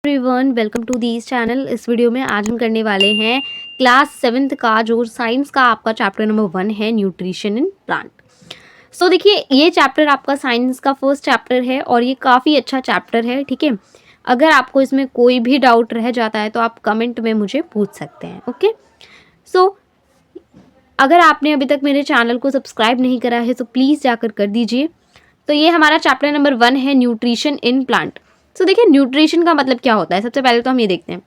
Everyone, welcome to this channel. इस video में आज हम करने वाले हैं क्लास 7th का जो साइंस का आपका चैप्टर नंबर 1 है, न्यूट्रिशन इन प्लांट। सो देखिए, ये चैप्टर आपका साइंस का फर्स्ट चैप्टर है और ये काफ़ी अच्छा चैप्टर है। ठीक है, अगर आपको इसमें कोई भी डाउट रह जाता है तो आप कमेंट में मुझे पूछ सकते हैं। ओके, सो अगर आपने अभी तक मेरे चैनल को सब्सक्राइब नहीं करा है तो प्लीज़ जाकर कर दीजिए। तो ये हमारा चैप्टर नंबर 1 है, न्यूट्रिशन इन प्लांट। सो देखिए, न्यूट्रिशन का मतलब क्या होता है। सबसे पहले तो हम ये देखते हैं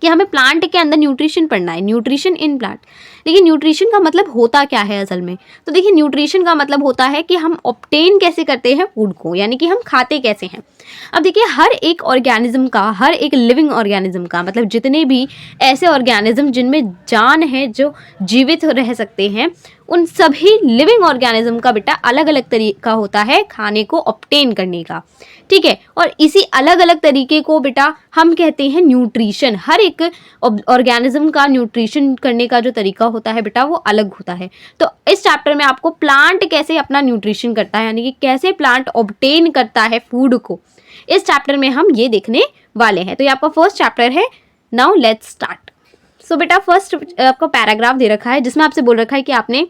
कि हमें प्लांट के अंदर न्यूट्रिशन पढ़ना है, न्यूट्रिशन इन प्लांट। लेकिन न्यूट्रिशन का मतलब होता क्या है असल में? तो देखिए, न्यूट्रिशन का मतलब होता है कि हम ऑब्टेन कैसे करते हैं फूड को, यानी कि हम खाते कैसे हैं। अब देखिए, हर एक ऑर्गेनिज्म का, हर एक लिविंग ऑर्गेनिज्म का, मतलब जितने भी ऐसे ऑर्गेनिज्म जिनमें जान है, जो जीवित रह सकते हैं, उन सभी लिविंग ऑर्गेनिज्म का बेटा अलग अलग तरीका होता है खाने को ऑब्टेन करने का। ठीक है, और इसी अलग अलग तरीके को बेटा हम कहते हैं न्यूट्रिशन। हर एक ऑर्गेनिज्म का न्यूट्रिशन करने का जो तरीका होता है बेटा वो अलग होता है। तो इस चैप्टर में आपको प्लांट कैसे अपना न्यूट्रिशन करता है, यानी कि कैसे प्लांट ऑब्टेन करता है फूड को, इस चैप्टर में हम ये देखने वाले हैं। तो ये आपका फर्स्ट चैप्टर है। Now let's start. सो बेटा, फर्स्ट आपको पैराग्राफ दे रखा है जिसमें आपसे बोल रखा है कि आपने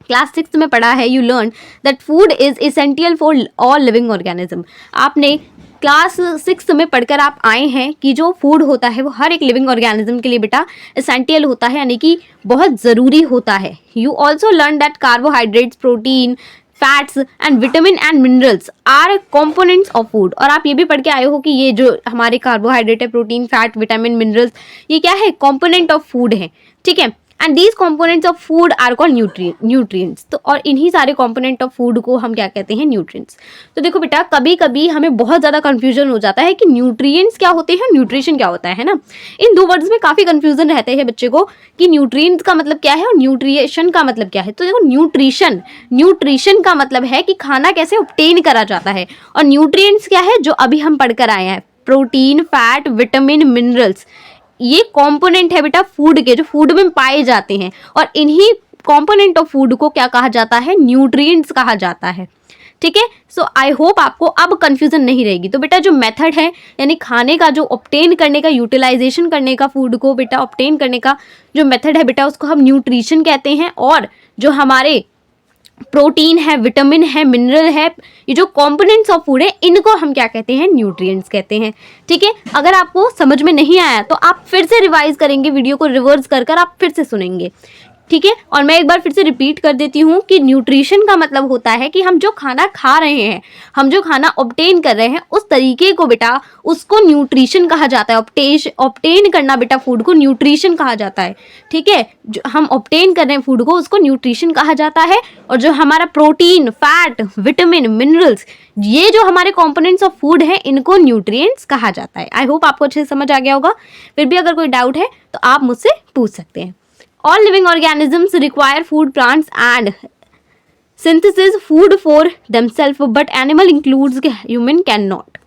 क्लास 6 में पढ़ा है, you learn that food is essential for all living organism. आपने क्लास 6 में पढ़कर आप आए हैं कि जो फूड होता है वो हर एक लिविंग ऑर्गेनिज्म के लिए बेटा एसेंशियल होता है, यानी कि बहुत ज़रूरी होता है। You also learn that carbohydrates, protein, fats and vitamin and minerals are components of food. और आप ये भी पढ़ के आए हो कि ये जो हमारे कार्बोहाइड्रेट है, प्रोटीन, फैट, विटामिन, मिनरल्स, ये क्या है? कंपोनेंट ऑफ फूड है। ठीक है, and these components of food are called nutrients. तो और इन्हीं सारे कंपोनेंट ऑफ फूड को हम क्या कहते हैं? न्यूट्रिएंट्स। तो देखो बेटा, कभी कभी हमें बहुत ज़्यादा कन्फ्यूजन हो जाता है कि न्यूट्रिएंट्स क्या होते हैं, न्यूट्रिशन क्या होता है ना। इन दो वर्ड्स में काफ़ी कन्फ्यूजन रहते हैं बच्चे को कि न्यूट्रिएंट्स का मतलब क्या है और न्यूट्रिशन का मतलब क्या है। तो देखो, न्यूट्रिशन का मतलब है कि खाना कैसे ऑब्टेन करा जाता है, और न्यूट्रिएंट्स क्या है, जो अभी हम पढ़कर आए हैं, प्रोटीन, फैट, विटामिन, मिनरल्स, ये कंपोनेंट है बेटा फूड के, जो फूड में पाए जाते हैं। और इन्हीं कंपोनेंट ऑफ फूड को क्या कहा जाता है? न्यूट्रिएंट्स कहा जाता है। ठीक है, सो आई होप आपको अब कंफ्यूजन नहीं रहेगी। तो बेटा, जो मेथड है, यानी खाने का जो ऑब्टेन करने का, यूटिलाइजेशन करने का, फूड को बेटा ऑब्टेन करने का जो मेथड है बेटा, उसको हम न्यूट्रिशन कहते हैं। और जो हमारे प्रोटीन है, विटामिन है, मिनरल है, ये जो कंपोनेंट्स ऑफ फूड है, इनको हम क्या कहते हैं? न्यूट्रिएंट्स कहते हैं। ठीक है, अगर आपको समझ में नहीं आया तो आप फिर से रिवाइज करेंगे, वीडियो को रिवर्स कर कर आप फिर से सुनेंगे। ठीक है, और मैं एक बार फिर से रिपीट कर देती हूँ कि न्यूट्रिशन का मतलब होता है कि हम जो खाना खा रहे हैं, हम जो खाना ऑब्टेन कर रहे हैं, उस तरीके को बेटा उसको न्यूट्रिशन कहा जाता है। ऑब्टेन करना बेटा फूड को न्यूट्रिशन कहा जाता है। ठीक है, जो हम ऑब्टेन कर रहे हैं फूड को, उसको न्यूट्रिशन कहा जाता है। और जो हमारा प्रोटीन, फैट, विटामिन, मिनरल्स, ये जो हमारे कंपोनेंट्स ऑफ फूड है, इनको न्यूट्रिएंट्स कहा जाता है। आई होप आपको अच्छे से समझ आ गया होगा। फिर भी अगर कोई डाउट है तो आप मुझसे पूछ सकते हैं। All living organisms require food, plants and synthesis food for themselves, but animal includes human cannot.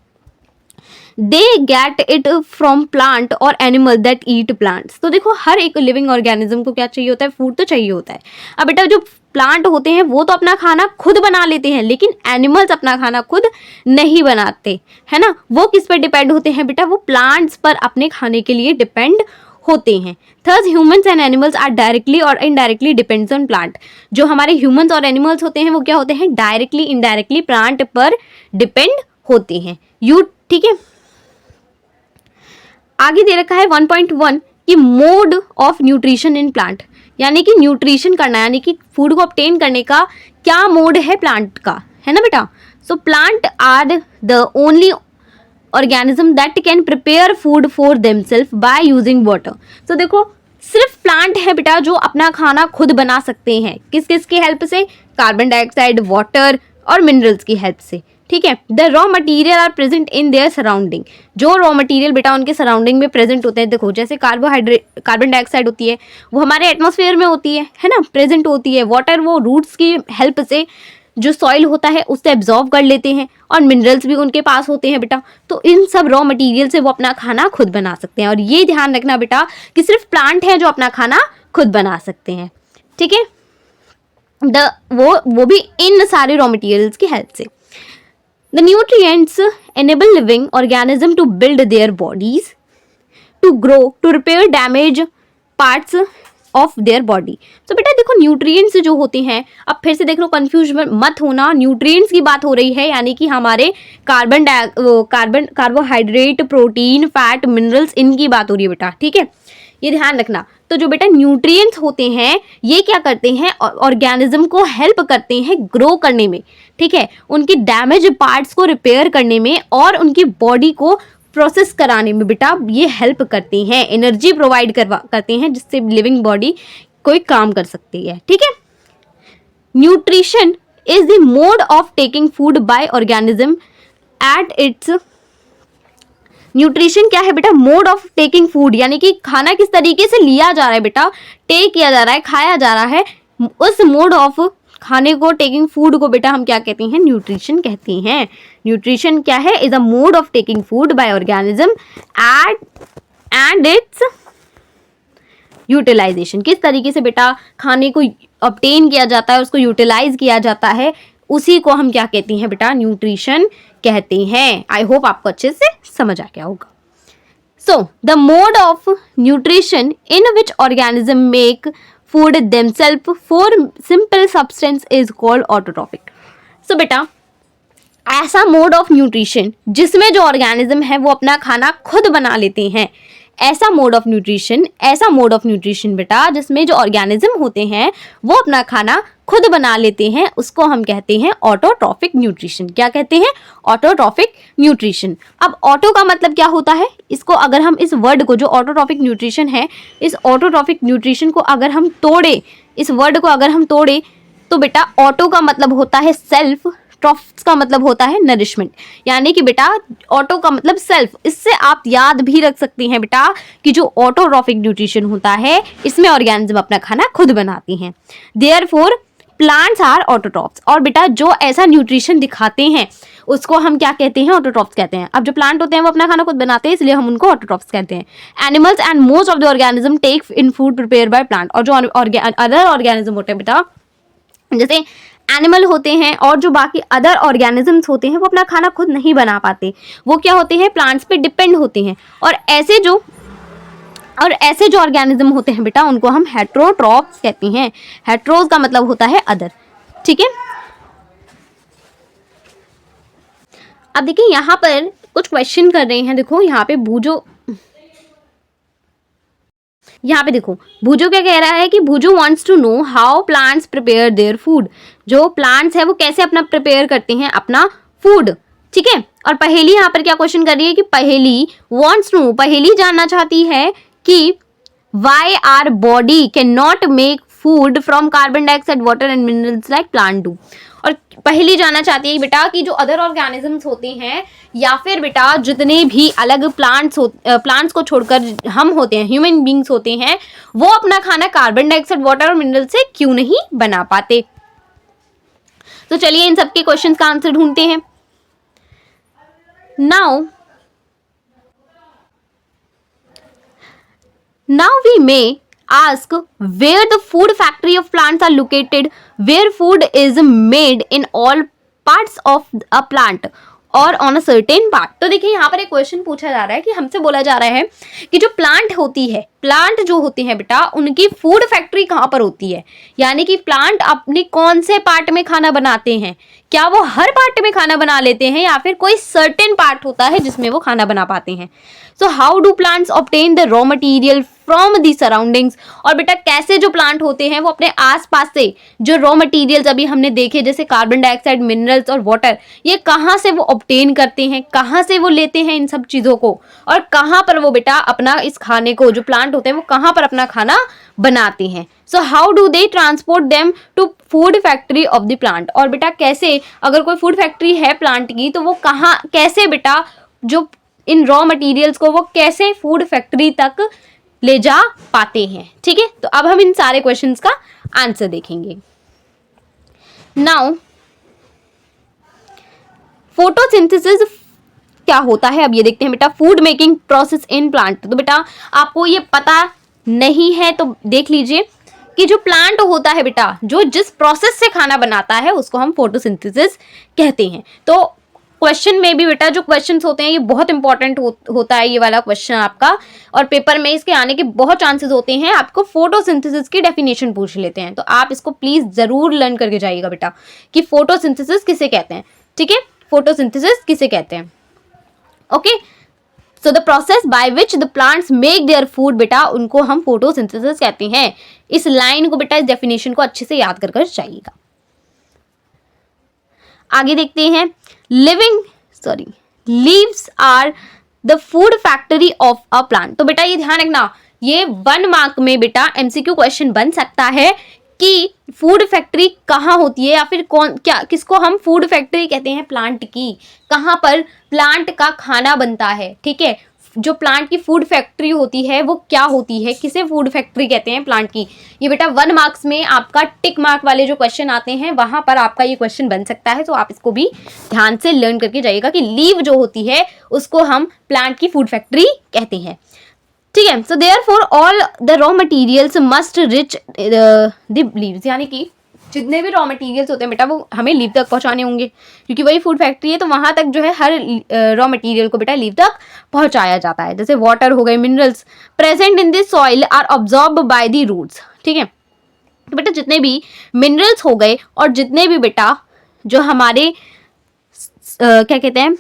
They get it from plant or animal that eat plants. तो देखो, हर एक लिविंग ऑर्गेनिज्म को क्या चाहिए होता है? फूड तो चाहिए होता है। अब बेटा, जो प्लांट होते हैं वो तो अपना खाना खुद बना लेते हैं, लेकिन एनिमल्स अपना खाना खुद नहीं बनाते, है ना। वो किस पर डिपेंड होते हैं बेटा? वो प्लांट्स पर अपने खाने के लिए डिपेंड होते हैं। Thus humans and animals are directly or indirectly depends on plant. जो हमारे ह्यूमंस और एनिमल्स होते हैं वो क्या होते हैं? डायरेक्टली इनडायरेक्टली प्लांट पर डिपेंड होते हैं। ठीक है, आगे दे रखा है 1.1 कि mode of nutrition in plant, यानी कि न्यूट्रिशन करना, यानी कि फूड को ऑब्टेन करने का क्या मोड है प्लांट का, है ना बेटा। So plant are the only organism that can prepare food for themselves by using water. तो देखो, सिर्फ प्लांट है बेटा जो अपना खाना खुद बना सकते हैं। किस किस की हेल्प से? कार्बन डाइऑक्साइड, वाटर और मिनरल्स की हेल्प से। ठीक है, the raw material are present in their surrounding. जो रॉ मटेरियल बेटा उनके सराउंडिंग में प्रेजेंट होते हैं। देखो, जैसे कार्बन डाइऑक्साइड होती है, वो हमारे एटमॉस्फेयर में होती है ना, प्रेजेंट होती है। वाटर वो रूट्स की हेल्प से जो सॉइल होता है उससे एब्जॉर्व कर लेते हैं, और मिनरल्स भी उनके पास होते हैं बेटा। तो इन सब रॉ मटेरियल से वो अपना खाना खुद बना सकते हैं। और ये ध्यान रखना बेटा कि सिर्फ प्लांट है जो अपना खाना खुद बना सकते हैं। ठीक है, वो भी इन सारे रॉ मटेरियल्स की हेल्प से। The nutrients enable living organism to build their bodies, to grow, to repair damage parts of their body. तो बेटा देखो न्यूट्रिएंट्स जो होते हैं, अब फिर से देख लो, कंफ्यूज मत होना, न्यूट्रिएंट्स की बात हो रही है, यानी कि हमारे कार्बोहाइड्रेट, प्रोटीन, फैट, मिनरल्स, इनकी बात हो रही है बेटा, ठीक है, ये ध्यान रखना। तो जो बेटा न्यूट्रिएंट्स होते हैं ये क्या करते हैं, ऑर्गेनिज्म को हेल्प करते हैं ग्रो करने में, ठीक है, उनकी डैमेज पार्ट्स को रिपेयर करने में और उनकी बॉडी को प्रोसेस कराने में बेटा ये हेल्प करते हैं, एनर्जी प्रोवाइड करते हैं, जिससे लिविंग बॉडी कोई काम कर सकती है, ठीक है। Nutrition is the mode of taking food by organism at its, nutrition क्या है बेटा, मोड ऑफ टेकिंग फूड, यानी कि खाना किस तरीके से लिया जा रहा है बेटा, टेक किया जा रहा है, खाया जा रहा है, उस मोड ऑफ खाने को, टेकिंग फूड को बेटा हम क्या कहते हैं, न्यूट्रिशन कहते हैं। न्यूट्रिशन क्या है, is a mode of taking food by organism and its utilization, किस तरीके से बेटा खाने को ऑब्टेन किया जाता है, उसको यूटिलाइज किया जाता है, उसी को हम क्या कहते हैं बेटा, न्यूट्रिशन कहते हैं। आई होप आपको अच्छे से समझ आ गया होगा। So the mode of nutrition in which organism make food themselves for simple substance is called autotrophic. So बेटा ऐसा मोड ऑफ न्यूट्रिशन जिसमें जो ऑर्गेनिज्म है वो अपना खाना खुद बना लेते हैं, ऐसा मोड ऑफ न्यूट्रिशन बेटा जिसमें जो ऑर्गेनिज्म होते हैं वो अपना खाना खुद बना लेते हैं, उसको हम कहते हैं ऑटोट्रॉफिक न्यूट्रिशन। क्या कहते हैं, ऑटोट्रॉफिक न्यूट्रिशन। अब ऑटो का मतलब क्या होता है, इसको अगर हम इस वर्ड को, जो ऑटोट्रॉफिक न्यूट्रिशन है, इस ऑटोट्रॉफिक न्यूट्रिशन को अगर हम तोड़े, इस वर्ड को अगर हम तोड़े, तो बेटा ऑटो का मतलब होता है सेल्फ, ट्रॉफ्स का मतलब होता है नरिशमेंट, यानी कि बेटा ऑटो का मतलब सेल्फ। इससे आप याद भी रख सकते हैं बेटा कि जो ऑटोट्रॉफिक न्यूट्रिशन होता है इसमें ऑर्गेनिज्म अपना खाना खुद बनाते हैं। देयरफॉर प्लांट्स आर ऑटोट्रॉफ्स, और बेटा जो ऐसा न्यूट्रिशन दिखाते हैं उसको हम क्या कहते हैं, ऑटोट्रॉफ्स कहते हैं। अब जो प्लांट होते हैं वो अपना खाना खुद बनाते हैं, इसलिए हम उनको ऑटोट्रॉफ्स कहते हैं। Animals and most of the organism take in food prepare by plant, और जो अदर ऑर्गेनिज्म होते हैं बेटा, जैसे एनिमल होते हैं और जो बाकी अदर ऑर्गेनिजम्स होते हैं वो अपना खाना खुद नहीं बना पाते, वो क्या होते हैं, प्लांट्स पे डिपेंड होते हैं। और ऐसे जो ऑर्गेनिज्म होते हैं बेटा उनको हम हेट्रोट्रॉफ्स कहते हैं। हेट्रोज का मतलब होता है अदर, ठीक है। अब देखिए यहाँ पर कुछ क्वेश्चन कर रहे हैं, देखो यहाँ पे भूजो क्या कह रहा है कि भूजो wants to know how plants prepare their food, जो प्लांट्स है वो कैसे अपना प्रिपेयर करते हैं अपना फूड, ठीक है। और पहेली यहाँ पर क्या क्वेश्चन कर रही है कि पहेली जानना चाहती है कि why our body can not make food from carbon dioxide, water and minerals like plant do. और पहली जानना चाहती है बेटा कि जो अदर ऑर्गेनिजम्स होते हैं या फिर बेटा जितने भी अलग प्लांट्स को छोड़कर हम होते हैं, ह्यूमन बींग्स होते हैं, वो अपना खाना कार्बन डाइऑक्साइड, वाटर और मिनरल से क्यों नहीं बना पाते। तो चलिए इन सबके क्वेश्चंस का आंसर ढूंढते हैं। Now we may ask where the food factory of plants are located, where food is made in all parts of a plant और ऑन अ सर्टेन पार्ट। तो देखिए यहाँ पर एक क्वेश्चन पूछा जा रहा है कि हमसे बोला जा रहा है कि जो प्लांट जो होते हैं बेटा उनकी फूड फैक्ट्री कहाँ पर होती है, यानी कि प्लांट अपने कौन से पार्ट में खाना बनाते हैं, क्या वो हर पार्ट में खाना बना लेते हैं या फिर कोई सर्टेन पार्ट होता है जिसमें वो खाना बना पाते हैं। So how do plants obtain the raw material from the surroundings, और बेटा कैसे जो प्लांट होते हैं वो अपने आसपास से जो रॉ मटेरियल्स अभी हमने देखे जैसे कार्बन डाइऑक्साइड, मिनरल्स और वाटर, ये कहाँ से वो ऑब्टेन करते हैं, कहाँ से वो लेते हैं इन सब चीज़ों को, और कहाँ पर वो बेटा अपना इस खाने को, जो प्लांट होते हैं वो कहाँ पर अपना खाना बनाते हैं। So how do they transport them to food factory of the plant, और बेटा कैसे अगर कोई फूड फैक्ट्री है प्लांट की तो वो कहाँ कैसे बेटा जो इन रॉ मटेरियल्स को वो कैसे फूड फैक्ट्री तक ले जा पाते हैं, ठीक है। तो अब हम इन सारे क्वेश्चंस का आंसर देखेंगे। नाउ फोटोसिंथेसिस क्या होता है अब ये देखते हैं बेटा। Food making process in plant, तो बेटा आपको ये पता नहीं है तो देख लीजिए कि जो प्लांट होता है बेटा जो जिस प्रोसेस से खाना बनाता है उसको हम फोटोसिंथेसिस कहते हैं। तो क्वेश्चन में भी बेटा जो क्वेश्चंस होते हैं ये बहुत इंपॉर्टेंट होता है ये वाला क्वेश्चन आपका, और पेपर में इसके आने के बहुत चांसेस होते हैं। आपको फोटोसिंथेसिस की डेफिनेशन पूछ लेते हैं, तो आप इसको प्लीज जरूर लर्न करके जाइएगा बेटा कि फोटोसिंथेसिस किसे कहते हैं। ठीक है, फोटोसिंथेसिस किसे कहते हैं। Okay, so the process by which the plants make their food, बेटा उनको हम फोटोसिंथेसिस कहते हैं। इस लाइन को बेटा, इस डेफिनेशन को अच्छे से याद कर जाइएगा। आगे देखते हैं, leaves are the food factory of a plant. तो बेटा ये ध्यान रखना, ये 1 मार्क में बेटा एमसीक्यू क्वेश्चन बन सकता है कि फूड फैक्ट्री कहाँ होती है, या फिर किसको हम फूड फैक्ट्री कहते हैं प्लांट की, कहाँ पर प्लांट का खाना बनता है। ठीक है, जो प्लांट की फूड फैक्ट्री होती है वो क्या होती है, किसे फूड फैक्ट्री कहते हैं प्लांट की। ये बेटा 1 मार्क्स में आपका टिक मार्क वाले जो क्वेश्चन आते हैं वहां पर आपका ये क्वेश्चन बन सकता है, तो आप इसको भी ध्यान से लर्न करके जाइएगा कि लीव जो होती है उसको हम प्लांट की फूड फैक्ट्री कहते हैं। ठीक है, so therefore all the raw materials must rich the leaves, यानी कि जितने भी रॉ मटेरियल्स होते हैं बेटा वो हमें लीव तक पहुंचाने होंगे, क्योंकि वही फूड फैक्ट्री है, तो वहां तक जो है हर रॉ मटेरियल को बेटा लीव तक पहुंचाया जाता है। जैसे वाटर हो गए, minerals present in this soil are absorb by the roots. ठीक है, तो बेटा जितने भी मिनरल्स हो गए और जितने भी बेटा जो हमारे क्या कहते हैं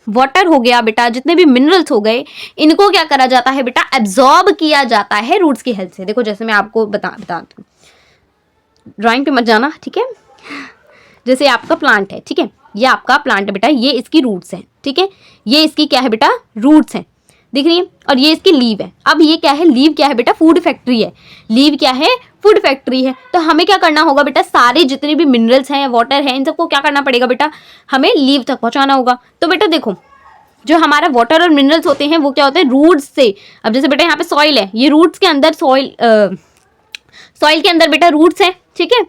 वाटर हो गया बेटा, जितने भी मिनरल्स हो गए, इनको क्या करा जाता है बेटा, एब्जॉर्ब किया जाता है रूट्स की हेल्प से। देखो जैसे मैं आपको बताती हूँ, ड्राइंग पे मत जाना। ठीक है, जैसे आपका प्लांट है, ठीक है, ये आपका प्लांट है बेटा, ये इसकी रूट्स हैं। ठीक है, ये इसकी क्या है बेटा, रूट्स हैं, दिख रही है, और ये इसकी लीव है। अब ये क्या है, लीव क्या है बेटा, फूड फैक्ट्री है। लीव क्या है, फूड फैक्ट्री है। तो हमें क्या करना होगा बेटा, सारे जितने भी मिनरल्स हैं, वाटर है, इन सबको क्या करना पड़ेगा बेटा, हमें लीव तक पहुंचाना होगा। तो बेटा देखो, जो हमारा वाटर और मिनरल्स होते हैं वो क्या होते हैं, रूट्स से। अब जैसे बेटा यहाँ पे सॉइल है, ये रूट्स के अंदर सॉइल के अंदर बेटा रूट्स हैं। ठीक है,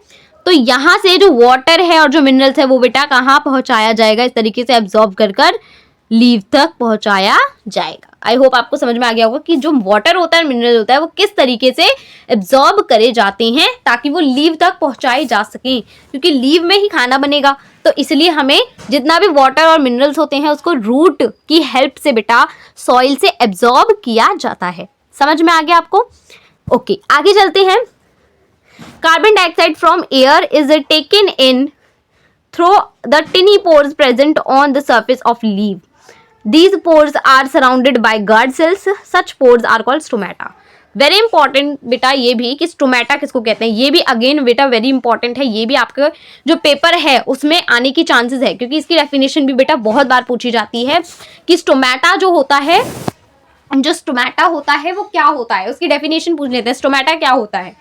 तो यहाँ से जो वाटर है और जो मिनरल्स है वो बेटा कहाँ पहुंचाया जाएगा, इस तरीके से एब्जॉर्ब कर लीव तक पहुंचाया जाएगा। आई होप आपको समझ में आ गया होगा कि जो वाटर होता है, मिनरल होता है, वो किस तरीके से एब्जॉर्ब करे जाते हैं ताकि वो लीव तक पहुंचाए जा सकें, क्योंकि लीव में ही खाना बनेगा। तो इसलिए हमें जितना भी वाटर और मिनरल्स होते हैं उसको रूट की हेल्प से बेटा सॉइल से एब्जॉर्ब किया जाता है। समझ में आ गया आपको? ओके, आगे चलते हैं। Carbon dioxide from air is taken in through the टिनी pores present on the surface of leave. These pores are surrounded by guard cells. Such pores are called stomata. Very important बेटा ये भी कि stomata किसको कहते हैं, ये भी again बेटा वेरी इंपॉर्टेंट है। ये भी आपका जो पेपर है उसमें आने की चांसेस है, क्योंकि इसकी डेफिनेशन भी बेटा बहुत बार पूछी जाती है कि स्टोमेटा जो होता है, जो स्टोमेटा होता है वो क्या होता है, उसकी डेफिनेशन पूछ लेते हैं, स्टोमेटा क्या होता है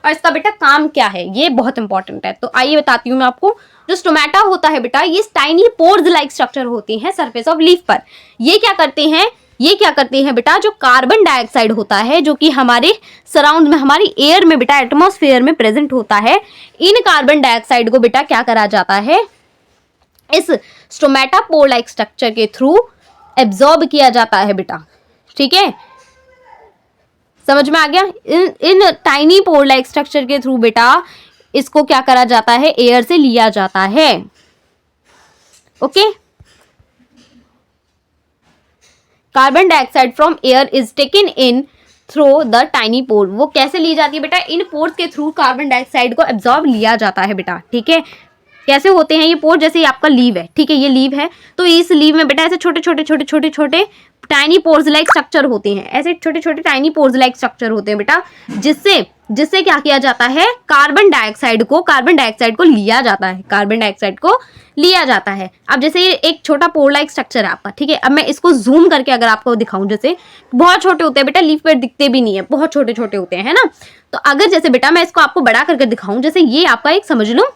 और इसका बेटा काम क्या है, ये बहुत इंपॉर्टेंट है। तो आइए बताती हूँ मैं आपको। जो स्टोमेटा होता है बेटा, ये टाइनी पोर्स लाइक स्ट्रक्चर होती हैं सरफेस ऑफ लीफ पर। ये क्या करते हैं बेटा, जो कार्बन डाइऑक्साइड होता है जो कि हमारे सराउंड में, हमारी एयर में बेटा, एटमॉस्फेयर में प्रेजेंट होता है, इन कार्बन डाइऑक्साइड को बेटा क्या करा जाता है, इस स्टोमेटा पोर लाइक स्ट्रक्चर के थ्रू एब्जॉर्ब किया जाता है बेटा। ठीक है, समझ में आ गया? इन टाइनी पोर लाइक स्ट्रक्चर के थ्रू बेटा इसको क्या करा जाता है, एयर से लिया जाता है। Okay, carbon dioxide from air is taken in through the tiny pore. वो कैसे ली जाती है बेटा, इन पोर्स के थ्रू कार्बन डाइऑक्साइड को एब्जॉर्ब लिया जाता है बेटा। ठीक है, कैसे होते हैं ये पोर, जैसे ये आपका लीव है, ठीक है, ये लीव है, तो इस लीव में बेटा ऐसे छोटे छोटे टाइनी पोर्स लाइक स्ट्रक्चर होते हैं, ऐसे छोटे छोटे टाइनी पोर्स लाइक स्ट्रक्चर होते हैं बेटा, जिससे क्या किया जाता है, कार्बन डाइऑक्साइड को लिया जाता है, कार्बन डाइऑक्साइड को लिया जाता है। अब जैसे ये एक छोटा पोर लाइक स्ट्रक्चर है आपका, ठीक है, अब मैं इसको जूम करके अगर आपको दिखाऊं, जैसे बहुत छोटे होते हैं बेटा, लीफ पर दिखते भी नहीं है, बहुत छोटे छोटे होते हैं, है ना। तो अगर जैसे बेटा मैं इसको आपको बड़ा करके दिखाऊं, जैसे ये आपका एक समझ लो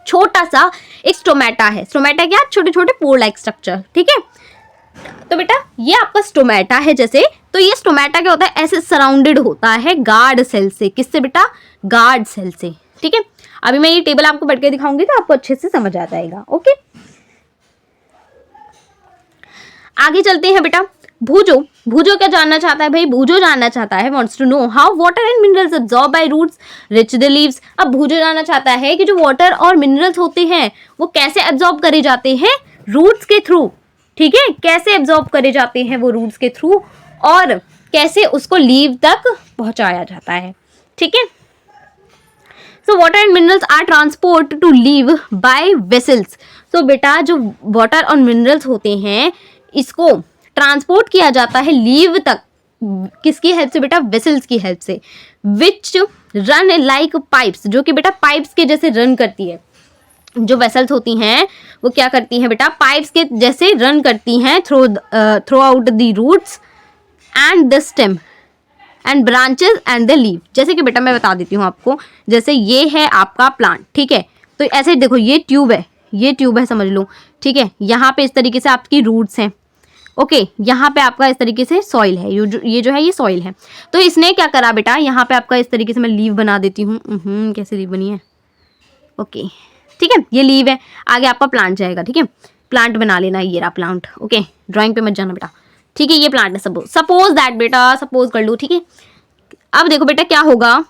छोटा सा एक स्टोमेटा है। स्टोमेटा क्या, छोटे छोटे पोर लाइक स्ट्रक्चर। ठीक है, तो बेटा ये आपका स्टोमेटा है जैसे, तो ये स्टोमेटा क्या होता है, ऐसे सराउंडेड होता है गार्ड सेल से। किससे बेटा, गार्ड सेल से। ठीक है, अभी मैं ये टेबल आपको बढ़ के दिखाऊंगी तो आपको अच्छे से समझ आ जाएगा। ओके, आगे चलते हैं बेटा। भूजो क्या जानना चाहता है भाई, भूजो जानना चाहता है, wants to know how water and minerals absorb by roots reach the leaves. अब भूजो जानना चाहता है कि जो वाटर और मिनरल्स होते हैं वो कैसे एब्जॉर्ब करे जाते हैं रूट्स के थ्रू, ठीक है, कैसे एब्जॉर्ब करे जाते हैं वो रूट्स के थ्रू, और कैसे उसको लीव तक पहुंचाया जाता है, ठीक है। So water and minerals are transport to leave by vessels. So बेटा जो वाटर और मिनरल्स होते हैं इसको ट्रांसपोर्ट किया जाता है लीव तक, किसकी हेल्प से बेटा, वेसल्स की हेल्प से, विच रन लाइक पाइप्स, जो कि बेटा पाइप्स के जैसे रन करती है। जो वेसल्स होती हैं वो क्या करती हैं बेटा, पाइप्स के जैसे रन करती हैं throughout the roots and the stem and branches and the leaf. जैसे कि बेटा मैं बता देती हूँ आपको, जैसे ये है आपका प्लांट, ठीक है, तो ऐसे देखो ये ट्यूब है, ये ट्यूब है समझ लो, ठीक है, यहाँ पे इस तरीके से आपकी रूट्स हैं, ओके, यहाँ पे आपका इस तरीके से सॉइल है, ये जो है ये सॉइल है। तो इसने क्या करा बेटा, यहाँ पे आपका इस तरीके से मैं लीव बना देती हूँ, कैसे लीव बनी है, ओके, ठीक है, ये लीव है, आगे आपका प्लांट जाएगा, ठीक है, प्लांट बना लेना, ये रहा प्लांट, ओके, ड्राइंग पे मत जाना बेटा, ठीक है, ये प्लांट है, सपोज दैट बेटा, सपोज कर लो, ठीक है। अब देखो बेटा क्या होगा,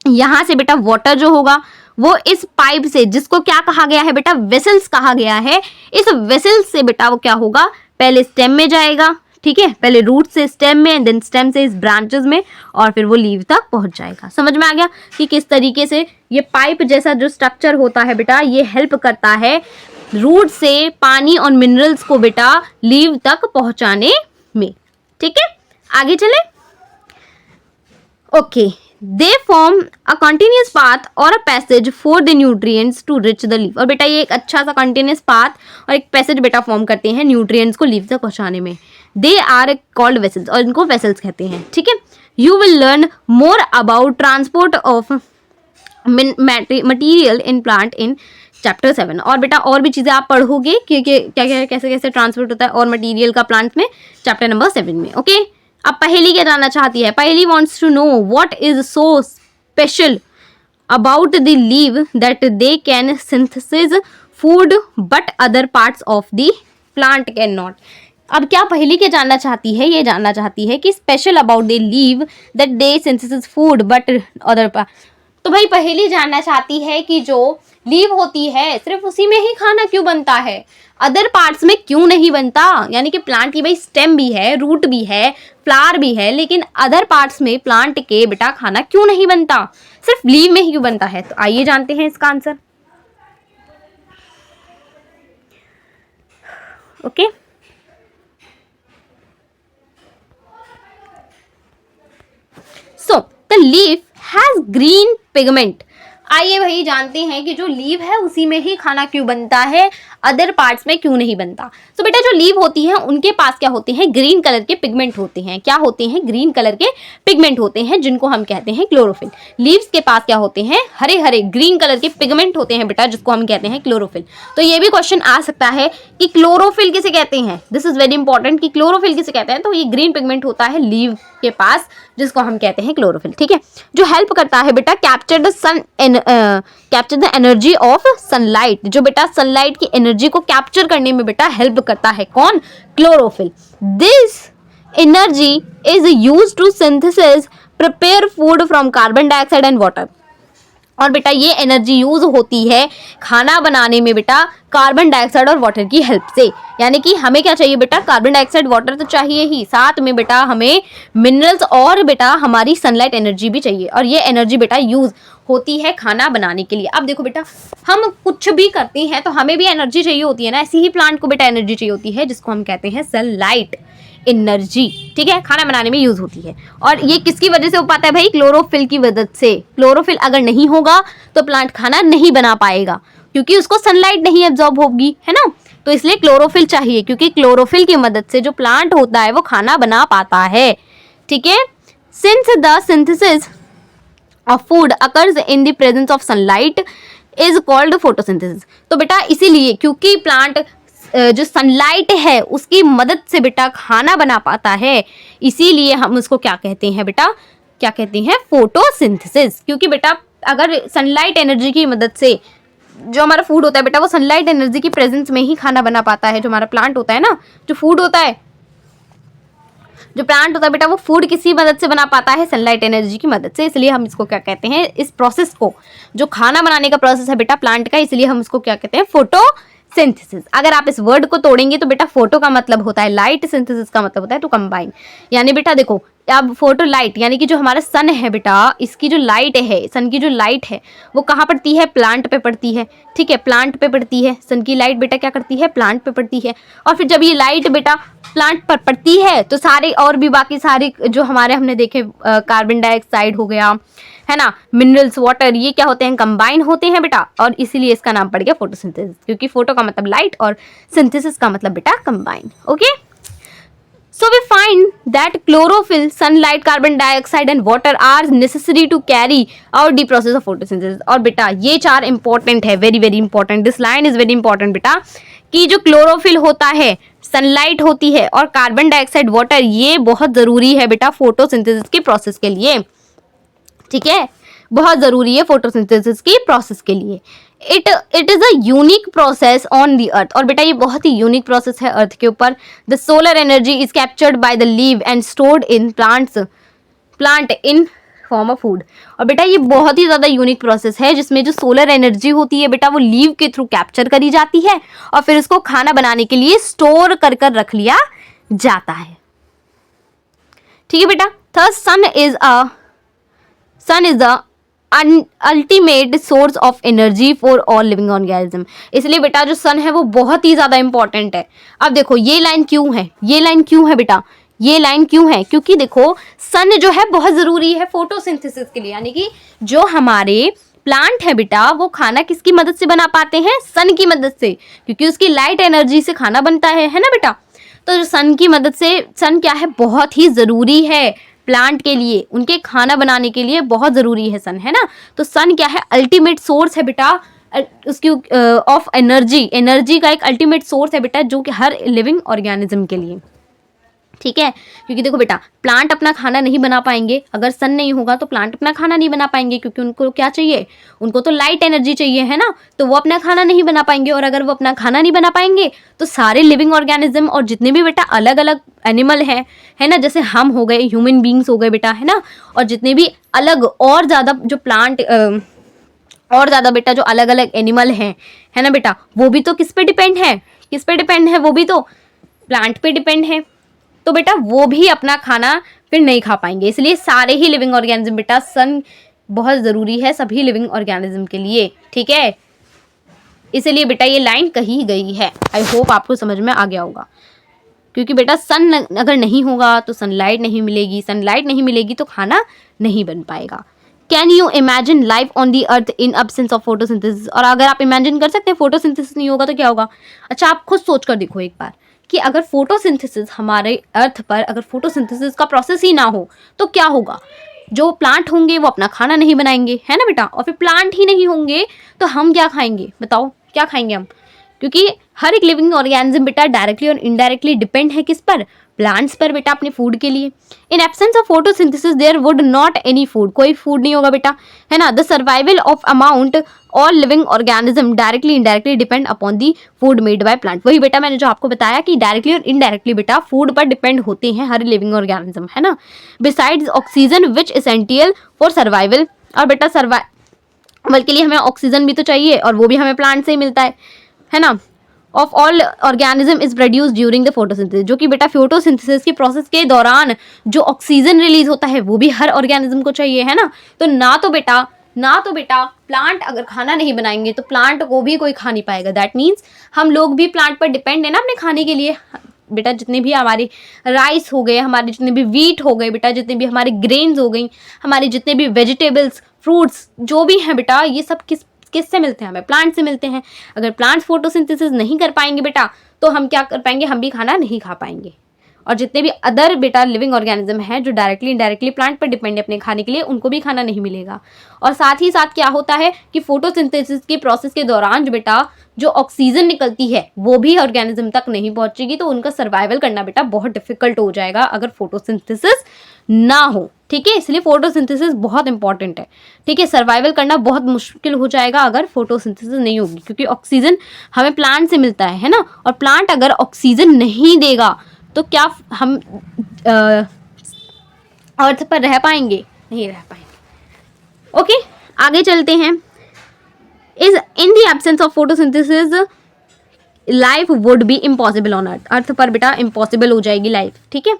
यहाँ से बेटा वाटर जो होगा वो इस पाइप से, जिसको क्या कहा गया है बेटा, वेसल्स कहा गया है, इस वेसल्स से बेटा वो क्या होगा, पहले स्टेम में जाएगा, ठीक है, पहले रूट से स्टेम में, देन स्टेम से इस ब्रांचेस में, और फिर वो लीव तक पहुंच जाएगा। समझ में आ गया कि किस तरीके से ये पाइप जैसा जो स्ट्रक्चर होता है बेटा, ये हेल्प करता है रूट से पानी और मिनरल्स को बेटा लीव तक पहुंचाने में, ठीक है। आगे चले, okay, they form a continuous path और a passage for the nutrients to reach the leave. और बेटा ये एक अच्छा सा कंटिन्यूस पाथ और एक पैसेज बेटा फॉर्म करते हैं न्यूट्रिएंट्स को लीव तक पहुंचाने में। दे आर कॉल्ड वेसल्स, और इनको वेसल्स कहते हैं, ठीक है। You will learn more about transport of material in plant in chapter 7। और बेटा और भी चीज़ें आप पढ़ोगे कि क्या क्या कैसे कैसे ट्रांसपोर्ट होता है और मटीरियल का प्लांट में, चैप्टर नंबर 7 में, ओके। अब पहेली क्या जानना चाहती है, Paheli wants to know what is so special about the leaf that they can synthesis food but other parts of the plant can not. अब क्या पहेली क्या जानना चाहती है, ये जानना चाहती है कि special about the leaf that they synthesis food but other part. तो भाई पहेली जानना चाहती है कि जो लीव होती है सिर्फ उसी में ही खाना क्यों बनता है, अदर पार्ट्स में क्यों नहीं बनता। यानी कि प्लांट की भाई स्टेम भी है, रूट भी है, फ्लावर भी है, लेकिन अदर पार्ट्स में प्लांट के बेटा खाना क्यों नहीं बनता, सिर्फ लीव में ही क्यों बनता है। तो आइए जानते हैं इसका answer, okay. So the leaf has green pigment. आइए भाई जानते हैं कि जो लीव है उसी में ही खाना क्यों बनता है, अदर पार्ट्स में क्यों नहीं बनता। तो बेटा जो लीव होती है उनके पास क्या होते हैं, ग्रीन कलर के पिगमेंट होते हैं। क्या होते हैं, ग्रीन कलर के पिगमेंट होते हैं, जिनको हम कहते हैं क्लोरोफिल। लीव्स के पास क्या होते हैं, हरे हरे ग्रीन कलर के पिगमेंट होते हैं बेटा, जिसको हम कहते हैं क्लोरोफिल। तो ये भी क्वेश्चन आ सकता है कि क्लोरोफिल किसे कहते हैं, दिस इज वेरी इंपॉर्टेंट, कि क्लोरोफिल किसे कहते हैं। तो ये ग्रीन पिगमेंट होता है लीव के पास, जिसको हम कहते हैं क्लोरोफिल, ठीक है, जो हेल्प करता है बेटा capture the energy of sunlight. जो बेटा सनलाइट की एनर्जी को कैप्चर करने में बेटा हेल्प करता है कौन, chlorophyll. This energy is used to synthesis prepare food from carbon dioxide and water. और बेटा ये एनर्जी यूज होती है खाना बनाने में बेटा कार्बन डाइऑक्साइड और वाटर की हेल्प से। यानी कि हमें क्या चाहिए बेटा, कार्बन डाइऑक्साइड वाटर तो चाहिए ही, साथ में बेटा हमें मिनरल्स और बेटा हमारी सनलाइट एनर्जी भी चाहिए। और ये एनर्जी बेटा यूज होती है खाना बनाने के लिए। अब देखो बेटा हम कुछ भी करते हैं तो हमें भी एनर्जी चाहिए होती है ना, ऐसी ही प्लांट को बेटा एनर्जी चाहिए होती है, जिसको हम कहते हैं सनलाइट एनर्जी, ठीक है, खाना बनाने में यूज होती है। और ये किसकी वजह से हो पाता है भाई, क्लोरोफिल की वजह से। क्लोरोफिल अगर नहीं होगा तो प्लांट खाना नहीं बना पाएगा, क्योंकि उसको सनलाइट नहीं एब्जॉर्ब होगी, है ना। तो इसलिए क्लोरोफिल चाहिए, क्योंकि क्लोरोफिल की मदद से जो प्लांट होता है वो खाना बना पाता है, ठीक है। Since the synthesis of food occurs in the presence of sunlight is called photosynthesis. तो बेटा इसीलिए क्योंकि प्लांट जो सनलाइट है उसकी मदद से बेटा खाना बना पाता है, इसीलिए हम उसको क्या कहते हैं बेटा, क्या कहते हैं, फोटोसिंथेसिस। क्योंकि बेटा अगर सनलाइट एनर्जी की मदद से जो हमारा फूड होता है बेटा वो सनलाइट एनर्जी की प्रेजेंस में ही खाना बना पाता है। जो हमारा प्लांट होता है ना, जो फूड होता है, जो प्लांट होता है बेटा वो फूड किसी मदद से बना पाता है, सनलाइट एनर्जी की मदद से। इसलिए हम इसको क्या कहते हैं, इस प्रोसेस को, जो खाना बनाने का प्रोसेस है बेटा प्लांट का, इसलिए हम इसको क्या कहते हैं, फोटो सिंथेसिस। अगर आप इस वर्ड को तोड़ेंगे तो बेटा फोटो का मतलब होता है लाइट, सिंथेसिस का मतलब होता है टू कंबाइन। यानी बेटा देखो, अब फोटो लाइट यानी कि जो हमारा सन है बेटा, इसकी जो लाइट है, सन की जो लाइट है वो कहाँ पड़ती है? प्लांट पे पड़ती है। ठीक है, प्लांट पे पड़ती है। सन की लाइट बेटा क्या करती है? प्लांट पे पड़ती है। और फिर जब ये लाइट बेटा प्लांट पर पड़ती है तो सारे और भी बाकी सारे जो हमारे हमने देखे कार्बन डाइऑक्साइड हो गया, है ना, मिनरल्स, वाटर, ये क्या होते हैं? कंबाइन होते हैं बेटा, और इसीलिए इसका नाम पड़ गया फोटोसिंथेसिस, क्योंकि फोटो का मतलब लाइट और सिंथेसिस का मतलब बेटा combine. Okay, so we find that chlorophyll, sunlight, carbon dioxide and water are necessary to carry out the process of photosynthesis। और बेटा ये चार इंपॉर्टेंट है, very very important, this line is very important बेटा, कि जो क्लोरोफिल होता है, सनलाइट होती है और कार्बन डाइऑक्साइड, वाटर, ये बहुत जरूरी है बेटा फोटोसिंथेसिस के प्रोसेस के लिए। ठीक है, बहुत जरूरी है फोटोसिंथेसिस की प्रोसेस के लिए। It is a unique process on the earth. और बेटा ये बहुत ही यूनिक प्रोसेस है अर्थ के ऊपर। The solar energy is captured by the leave and stored in plant in form of food. और बेटा ये बहुत ही ज्यादा यूनिक प्रोसेस है जिसमें जो सोलर एनर्जी होती है बेटा वो लीव के थ्रू कैप्चर करी जाती है और फिर उसको खाना बनाने के लिए स्टोर कर कर रख लिया जाता है। ठीक है बेटा, third sun is the ultimate source of energy for all living organism. इसलिए बेटा जो सन है वो बहुत ही ज्यादा इंपॉर्टेंट है। अब देखो ये लाइन क्यों है, ये लाइन क्यों है बेटा, ये लाइन क्यों है? क्योंकि देखो सन जो है बहुत जरूरी है फोटोसिंथेसिस के लिए। यानी कि जो हमारे प्लांट है बेटा वो खाना किसकी मदद से बना पाते हैं? सन की मदद से, क्योंकि उसकी लाइट एनर्जी से खाना बनता है ना बेटा। तो जो सन की मदद से, सन क्या है? बहुत ही जरूरी है प्लांट के लिए, उनके खाना बनाने के लिए बहुत जरूरी है सन, है ना। तो सन क्या है? अल्टीमेट सोर्स है बेटा उसकी ऑफ एनर्जी, एनर्जी का एक अल्टीमेट सोर्स है बेटा जो कि हर लिविंग ऑर्गेनिज्म के लिए। ठीक है, क्योंकि देखो बेटा प्लांट अपना खाना नहीं बना पाएंगे, अगर सन नहीं होगा तो प्लांट अपना खाना नहीं बना पाएंगे, क्योंकि उनको क्या चाहिए? उनको तो लाइट एनर्जी चाहिए, है ना। तो वो अपना खाना नहीं बना पाएंगे, और अगर वो अपना खाना नहीं बना पाएंगे तो सारे लिविंग ऑर्गेनिज्म और जितने भी बेटा अलग अलग एनिमल है ना, जैसे हम हो गए, ह्यूमन बींग्स हो गए बेटा, है ना, और जितने भी अलग और ज़्यादा जो प्लांट और ज़्यादा बेटा जो अलग अलग एनिमल हैं, है ना बेटा, वो भी तो किस पे डिपेंड है? किस पे डिपेंड है? वो भी तो प्लांट पे डिपेंड है। तो बेटा वो भी अपना खाना फिर नहीं खा पाएंगे, इसलिए सारे ही लिविंग ऑर्गेनिज्म बेटा सन बहुत ज़रूरी है सभी लिविंग ऑर्गेनिज्म के लिए। ठीक है, इसलिए बेटा ये लाइन कही गई है। आई होप आपको समझ में आ गया होगा, क्योंकि बेटा सन अगर नहीं होगा तो सनलाइट नहीं मिलेगी, सनलाइट नहीं मिलेगी तो खाना नहीं बन पाएगा। Can you imagine life on the earth in absence of photosynthesis? और अगर आप इमेजिन कर सकते हैं फोटोसिंथेसिस नहीं होगा तो क्या होगा? अच्छा आप खुद सोच कर देखो एक बार कि अगर फोटोसिंथेसिस हमारे अर्थ पर, अगर फोटोसिंथेसिस का प्रोसेस ही ना हो तो क्या होगा? जो प्लांट होंगे वो अपना खाना नहीं बनाएंगे, है ना बेटा, और फिर प्लांट ही नहीं होंगे तो हम क्या खाएंगे? बताओ क्या खाएंगे हम? क्योंकि हर एक लिविंग ऑर्गेनिज्म बेटा डायरेक्टली और इनडायरेक्टली डिपेंड है किस पर? प्लांट्स पर बेटा, अपने फूड के लिए। In absence of photosynthesis there would not any food, कोई फूड नहीं होगा बेटा, है ना। The survival of amount all living organism directly indirectly depend upon the food made by plant. वही बेटा मैंने जो आपको बताया कि डायरेक्टली और इनडायरेक्टली बेटा फूड पर डिपेंड होते हैं हर लिविंग ऑर्गेनिज्म, है ना। Besides oxygen which essential for survival, और बेटा सर्वाइवल के लिए हमें ऑक्सीजन भी तो चाहिए और वो भी हमें प्लांट से ही मिलता है ना। Of all organism is produce during the photosynthesis, जो कि बेटा फोटोसिंथेसिस के प्रोसेस के दौरान जो ऑक्सीजन रिलीज होता है वो भी हर ऑर्गेनिज्म को चाहिए, है ना। तो ना तो बेटा प्लांट अगर खाना नहीं बनाएंगे तो प्लांट को भी कोई खा नहीं पाएगा। दैट मीन्स हम लोग भी प्लांट पर डिपेंड है ना अपने खाने के लिए। बेटा जितने भी हमारे राइस हो गए, हमारे जितने भी वीट हो गए बेटा, जितने भी हमारे ग्रेन्स हो गई, हमारे जितने भी वेजिटेबल्स, फ्रूट्स जो भी हैं बेटा, ये सब किससे मिलते हैं? हमें प्लांट से मिलते हैं। अगर प्लांट्स फोटोसिंथेसिस नहीं कर पाएंगे बेटा तो हम क्या कर पाएंगे? हम भी खाना नहीं खा पाएंगे। और जितने भी अदर बेटा लिविंग ऑर्गेनिज्म हैं जो डायरेक्टली इनडायरेक्टली प्लांट पर डिपेंड है अपने खाने के लिए, उनको भी खाना नहीं मिलेगा। और साथ ही साथ क्या होता है कि फोटोसिंथेसिस के प्रोसेस के दौरान जो बेटा जो ऑक्सीजन निकलती है वो भी ऑर्गेनिज्म तक नहीं पहुंचेगी, तो उनका सर्वाइवल करना बेटा बहुत डिफिकल्ट हो जाएगा अगर फोटोसिंथेसिस ना हो। ठीक है, इसलिए फोटोसिंथेसिस बहुत इंपॉर्टेंट है। ठीक है, सर्वाइवल करना बहुत मुश्किल हो जाएगा अगर फोटोसिंथेसिस नहीं होगी, क्योंकि ऑक्सीजन हमें प्लांट से मिलता है ना। और प्लांट अगर ऑक्सीजन नहीं देगा तो क्या हम अर्थ पर रह पाएंगे? नहीं रह पाएंगे। ओके, आगे चलते हैं। Is in the absence of photosynthesis life would be impossible on earth, earth पर बेटा इम्पॉसिबल हो जाएगी लाइफ, ठीक है।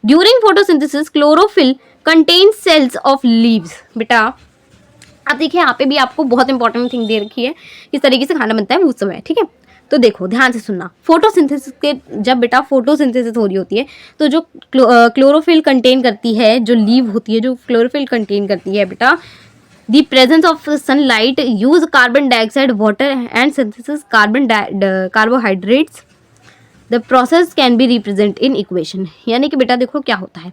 During photosynthesis chlorophyll contains cells of leaves. बेटा अब देखिए यहाँ पे भी आपको बहुत इंपॉर्टेंट थिंग दे रखी है, किस तरीके से खाना बनता है उस समय, ठीक है। तो देखो ध्यान से सुनना, फोटोसिंथेसिस के जब बेटा फोटोसिंथेसिस हो रही होती है तो जो क्लोरोफिल कंटेन करती है, जो लीव होती है जो क्लोरोफिल कंटेन करती है बेटा, the presence of sunlight use carbon dioxide water and synthesis carbohydrates, the process can be represent in equation. यानी कि बेटा देखो क्या होता है,